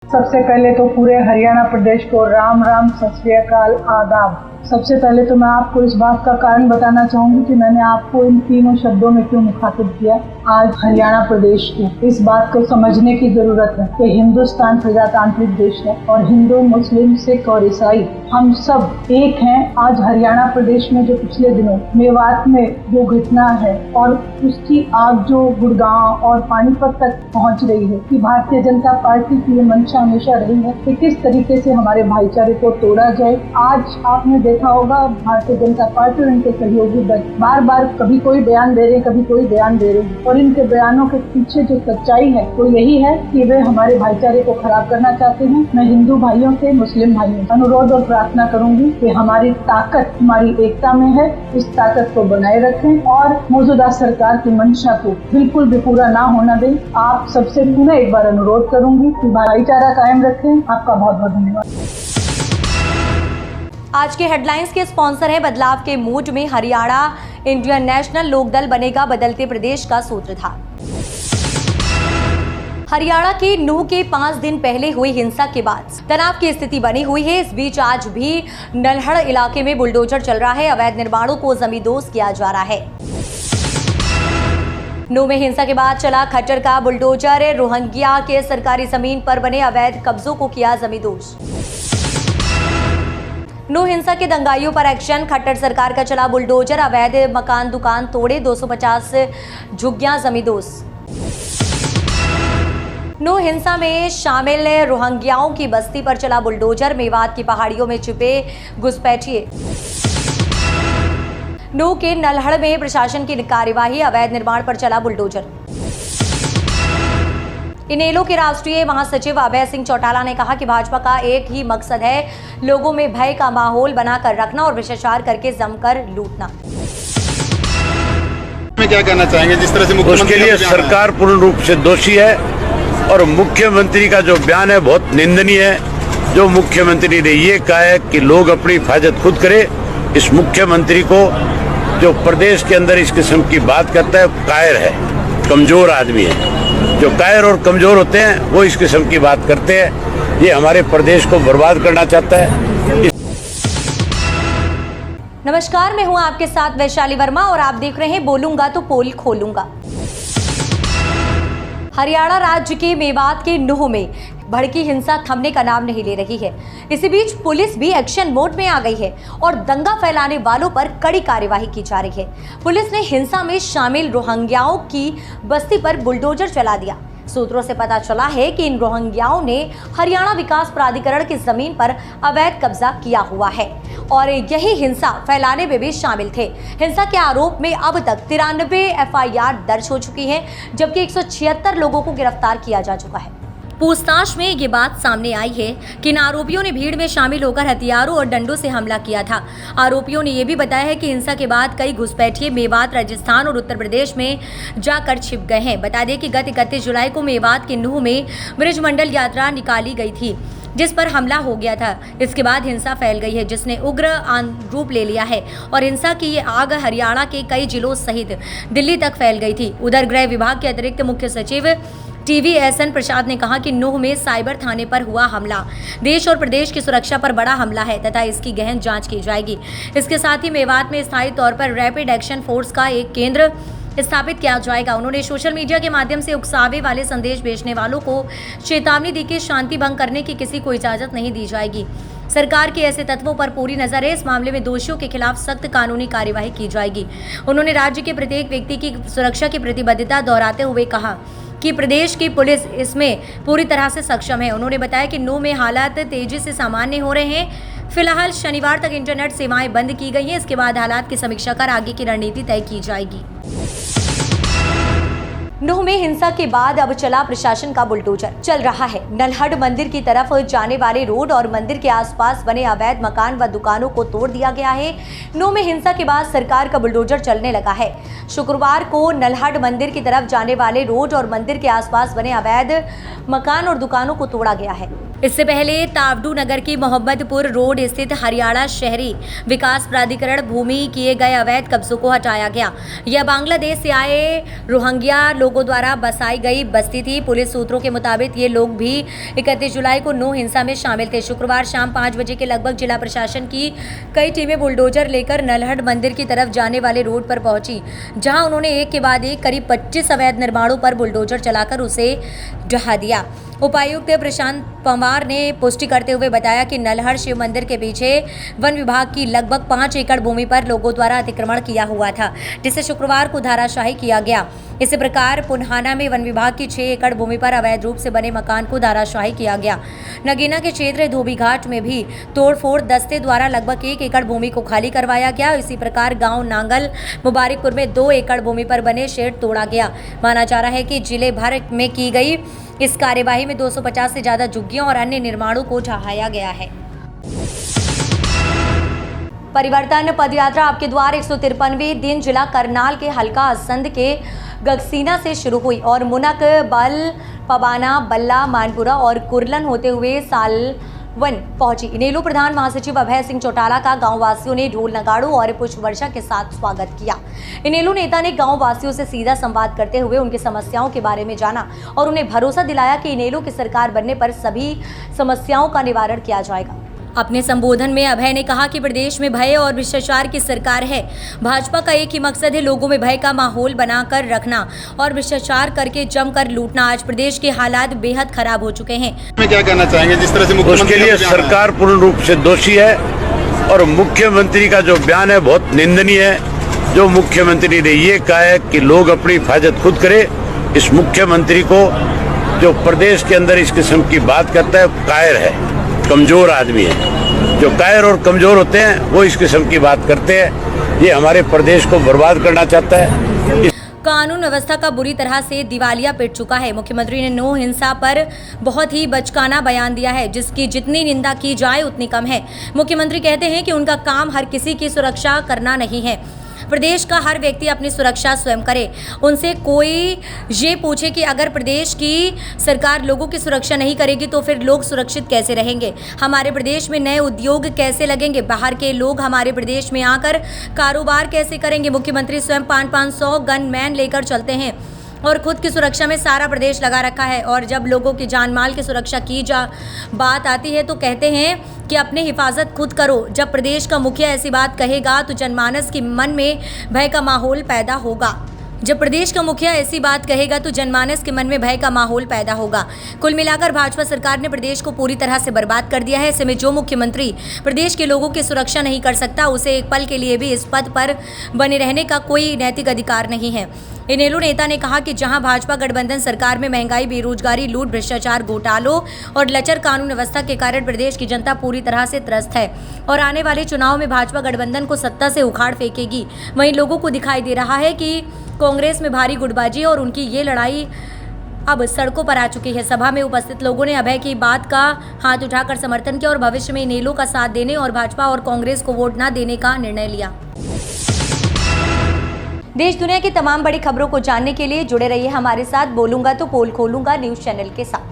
सबसे पहले तो पूरे हरियाणा प्रदेश को राम राम, सत श्री अकाल, आदाब। सबसे पहले तो मैं आपको इस बात का कारण बताना चाहूंगी कि मैंने आपको इन तीनों शब्दों में क्यों मुखातिब किया। आज हरियाणा प्रदेश को इस बात को समझने की जरूरत है कि हिंदुस्तान प्रजातांत्रिक देश है और हिंदू, मुस्लिम, सिख और ईसाई हम सब एक हैं। आज हरियाणा प्रदेश में जो पिछले दिनों मेवात में जो घटना है और उसकी आग जो गुड़गांव और पानीपत तक पहुंच रही है कि भारतीय जनता पार्टी की ये मंशा हमेशा रही है कि किस तरीके से हमारे भाईचारे को तोड़ा जाए। आज आपने देखा होगा भारतीय जनता पार्टी और इनके सहयोगी दल बार बार कभी कोई बयान दे रहे हैं, कभी कोई बयान दे रहे हैं और इनके बयानों के पीछे जो सच्चाई है वो यही है कि वे हमारे भाईचारे को खराब करना चाहते हैं। मैं हिंदू भाइयों से, मुस्लिम भाइयों से अनुरोध और प्रार्थना करूंगी कि हमारी ताकत हमारी एकता में है, इस ताकत को बनाए रखें और मौजूदा सरकार की मंशा को बिल्कुल भी पूरा ना होना दें। आप सबसे पुनः एक बार अनुरोध करूंगी कि भाईचारा कायम रखें। आपका बहुत बहुत धन्यवाद। आज के हेडलाइंस के स्पॉन्सर है बदलाव के मूड में हरियाणा इंडियन नेशनल लोकदल बनेगा बदलते प्रदेश का सूत्रधार। हरियाणा के नूह के 5 दिन पहले हुई हिंसा के बाद तनाव की स्थिति बनी हुई है। इस बीच आज भी नल्हड़ इलाके में बुलडोजर चल रहा है। अवैध निर्माणों को जमींदोज किया जा रहा है। नूह में हिंसा के बाद चला खट्टर का बुलडोजर। रोहंग्या के सरकारी जमीन पर बने अवैध कब्जों को किया जमींदोज। नूह हिंसा के दंगाइयों पर एक्शन। खट्टर सरकार का चला बुलडोजर। अवैध मकान दुकान तोड़े। 250 झुग्गियां जमींदोज। नूह हिंसा में शामिल रोहंग्याओं की बस्ती पर चला बुलडोजर। मेवात की पहाड़ियों में छिपे घुसपैठिए। नूह के नल्हड़ में प्रशासन की कार्यवाही। अवैध निर्माण पर चला बुलडोजर। इनेलो के राष्ट्रीय महासचिव अभय सिंह चौटाला ने कहा कि भाजपा का एक ही मकसद है, लोगों में भय का माहौल बनाकर रखना और भ्रष्टाचार करके जमकर लूटना। मैं क्या कहना चाहेंगे जिस तरह से मुख्यमंत्री उसके लिए सरकार पूर्ण रूप से दोषी है और मुख्यमंत्री का जो बयान है बहुत निंदनीय है। जो मुख्यमंत्री ने ये कहा है कि लोग अपनी हिफाजत खुद करें, इस मुख्यमंत्री को जो प्रदेश के अंदर इस किस्म की बात करता है कायर है, कमजोर आदमी है। जो कायर और कमजोर होते हैं वो इस किस्म की बात करते हैं। ये हमारे प्रदेश को बर्बाद करना चाहता है। नमस्कार, मैं हूं आपके साथ वैशाली वर्मा और आप देख रहे हैं बोलूंगा तो पोल खोलूंगा। हरियाणा राज्य के मेवात के नूह में भड़की हिंसा थमने का नाम नहीं ले रही है। इसी बीच पुलिस भी एक्शन मोड में आ गई है और दंगा फैलाने वालों पर कड़ी कार्यवाही की जा रही है। पुलिस ने हिंसा में शामिल रोहंग्याओं की बस्ती पर बुलडोजर चला दिया। सूत्रों से पता चला है कि इन रोहंग्याओं ने हरियाणा विकास प्राधिकरण की जमीन पर अवैध कब्जा किया हुआ है और यही हिंसा फैलाने में भी शामिल थे। हिंसा के आरोप में अब तक 93 FIR दर्ज हो चुकी है, जबकि 176 लोगों को गिरफ्तार किया जा चुका है। पूछताछ में ये बात सामने आई है कि इन आरोपियों ने भीड़ में शामिल होकर हथियारों और डंडों से हमला किया था। आरोपियों ने यह भी बताया है कि हिंसा के बाद कई घुसपैठिए मेवात, राजस्थान और उत्तर प्रदेश में जाकर छिप गए हैं। बता दें कि गत 31 जुलाई को मेवात के नूह में ब्रिजमंडल यात्रा निकाली गई थी, जिस पर हमला हो गया था। इसके बाद हिंसा फैल गई है, जिसने उग्र रूप ले लिया है और हिंसा की ये आग हरियाणा के कई जिलों सहित दिल्ली तक फैल गई थी। उधर गृह विभाग के अतिरिक्त मुख्य सचिव TVSN प्रसाद ने कहा कि नूह में साइबर थाने पर हुआ हमला देश और प्रदेश की सुरक्षा पर बड़ा हमला है तथा इसकी गहन जांच की जाएगी। इसके साथ ही मेवात में स्थायी तौर पर रैपिड एक्शन फोर्स का एक केंद्र स्थापित किया जाएगा। उन्होंने सोशल मीडिया के माध्यम से उकसावे वाले संदेश भेजने वालों को चेतावनी दी कि शांति भंग करने की किसी को इजाजत नहीं दी जाएगी। सरकार के ऐसे तत्वों पर पूरी नजर है। इस मामले में दोषियों के खिलाफ सख्त कानूनी कार्यवाही की जाएगी। उन्होंने राज्य के प्रत्येक व्यक्ति की सुरक्षा की प्रतिबद्धता दोहराते हुए कहा कि प्रदेश की पुलिस इसमें पूरी तरह से सक्षम है। उन्होंने बताया कि नूह में हालात तेजी से सामान्य हो रहे हैं। फिलहाल शनिवार तक इंटरनेट सेवाएं बंद की गई हैं। इसके बाद हालात की समीक्षा कर आगे की रणनीति तय की जाएगी। नूह में हिंसा के बाद अब चला प्रशासन का बुलडोजर चल रहा है। नल्हड़ मंदिर की तरफ जाने वाले रोड और मंदिर के आसपास बने अवैध मकान व दुकानों को तोड़ दिया गया है। नूह में हिंसा के बाद सरकार का बुलडोजर चलने लगा है। शुक्रवार को नल्हड़ मंदिर की तरफ जाने वाले रोड और मंदिर के आसपास बने अवैध मकान और दुकानों को तोड़ा गया है। इससे पहले तावडू नगर की मोहम्मदपुर रोड स्थित हरियाणा शहरी विकास प्राधिकरण भूमि किए गए अवैध कब्जों को हटाया गया। यह बांग्लादेश से आए रोहंग्या लोग लोगों द्वारा बसाई गई बस्ती थी। पुलिस सूत्रों के मुताबिक ये लोग भी 31 जुलाई को नो हिंसा में शामिल थे। शुक्रवार शाम 5 बजे के लगभग जिला प्रशासन की कई टीमें बुलडोजर लेकर नल्हड़ मंदिर की तरफ जाने वाले रोड पर पहुंची, जहां उन्होंने एक के बाद एक करीब 25 अवैध निर्माणों पर बुलडोजर चलाकर उसे ढहा दिया। उपायुक्त प्रशांत पवार ने पुष्टि करते हुए बताया कि नल्हड़ शिव मंदिर के पीछे वन विभाग की लगभग 5 एकड़ भूमि पर लोगों द्वारा अतिक्रमण किया हुआ था, जिसे शुक्रवार को धाराशाही किया गया। इसी प्रकार पुन्हाना में वन विभाग की 6 एकड़ भूमि पर अवैध रूप से बने मकान को धाराशाही किया गया। नगीना के क्षेत्र धोबीघाट में भी तोड़फोड़ दस्ते द्वारा लगभग 1 एकड़ भूमि को खाली करवाया गया। इसी प्रकार गांव नांगल मुबारकपुर में 2 एकड़ भूमि पर बने शेड तोड़ा गया। माना जा रहा है कि जिले भर में की गई इस कार्यवाही में 250 से ज्यादा झुग्गियों और अन्य निर्माणों को ढहाया गया है। परिवर्तन पदयात्रा आपके द्वार 153वें दिन जिला करनाल के हल्का असंध के गगसीना से शुरू हुई और मुनक, बल, पबाना, बल्ला, मानपुरा और कुरलन होते हुए सालवन पहुंची। इनेलो प्रधान महासचिव अभय सिंह चौटाला का गांव वासियों ने ढोल नगाड़ों और पुष्प वर्षा के साथ स्वागत किया। इनेलो नेता ने गांव वासियों से सीधा संवाद करते हुए उनकी समस्याओं के बारे में जाना और उन्हें भरोसा दिलाया कि इनेलो की सरकार बनने पर सभी समस्याओं का निवारण किया जाएगा। अपने संबोधन में अभय ने कहा कि प्रदेश में भय और भ्रष्टाचार की सरकार है। भाजपा का एक ही मकसद है, लोगों में भय का माहौल बनाकर रखना और भ्रष्टाचार करके जमकर लूटना। आज प्रदेश के हालात बेहद खराब हो चुके हैं। मैं क्या कहना चाहेंगे जिस तरह से मुख्यमंत्री उसके लिए सरकार पूर्ण रूप से दोषी है और मुख्यमंत्री का जो बयान है बहुत निंदनीय है। जो मुख्यमंत्री ने ये कहा है कि लोग अपनी हिफाजत खुद करे, इस मुख्यमंत्री को जो प्रदेश के अंदर इस किस्म की बात करता है कायर है, कमजोर आदमी है। जो कायर और कमजोर होते हैं वो इस किस्म की बात करते हैं। ये हमारे प्रदेश को बर्बाद करना चाहता है। कानून व्यवस्था का बुरी तरह से दिवालिया पिट चुका है। मुख्यमंत्री ने नो हिंसा पर बहुत ही बचकाना बयान दिया है, जिसकी जितनी निंदा की जाए उतनी कम है। मुख्यमंत्री कहते हैं कि उनका काम हर किसी की सुरक्षा करना नहीं है। प्रदेश का हर व्यक्ति अपनी सुरक्षा स्वयं करे। उनसे कोई ये पूछे कि अगर प्रदेश की सरकार लोगों की सुरक्षा नहीं करेगी तो फिर लोग सुरक्षित कैसे रहेंगे? हमारे प्रदेश में नए उद्योग कैसे लगेंगे? बाहर के लोग हमारे प्रदेश में आकर कारोबार कैसे करेंगे? मुख्यमंत्री स्वयं 500 गनमैन लेकर चलते हैं और खुद की सुरक्षा में सारा प्रदेश लगा रखा है। और जब लोगों की जान माल की सुरक्षा की बात आती है तो कहते हैं कि अपनी हिफाजत खुद करो। जब प्रदेश का मुखिया ऐसी बात कहेगा तो जनमानस के मन में भय का माहौल पैदा होगा। जब प्रदेश का मुखिया ऐसी बात कहेगा तो जनमानस के मन में भय का माहौल पैदा होगा। कुल मिलाकर भाजपा सरकार ने प्रदेश को पूरी तरह से बर्बाद कर दिया है। ऐसे में जो मुख्यमंत्री प्रदेश के लोगों की सुरक्षा नहीं कर सकता, उसे एक पल के लिए भी इस पद पर बने रहने का कोई नैतिक अधिकार नहीं है। इनेलो नेता ने कहा कि जहां भाजपा गठबंधन सरकार में महंगाई, बेरोजगारी, लूट, भ्रष्टाचार, घोटालों और लचर कानून व्यवस्था के कारण प्रदेश की जनता पूरी तरह से त्रस्त है और आने वाले चुनाव में भाजपा गठबंधन को सत्ता से उखाड़ फेंकेगी, वहीं लोगों को दिखाई दे रहा है कि कांग्रेस में भारी गुटबाजी और उनकी ये लड़ाई अब सड़कों पर आ चुकी है। सभा में उपस्थित लोगों ने अभय की बात का हाथ उठाकर समर्थन किया और भविष्य में इनेलो का साथ देने और भाजपा और कांग्रेस को वोट न देने का निर्णय लिया। देश दुनिया की तमाम बड़ी खबरों को जानने के लिए जुड़े रहिए हमारे साथ बोलूंगा तो पोल खोलूंगा न्यूज़ चैनल के साथ।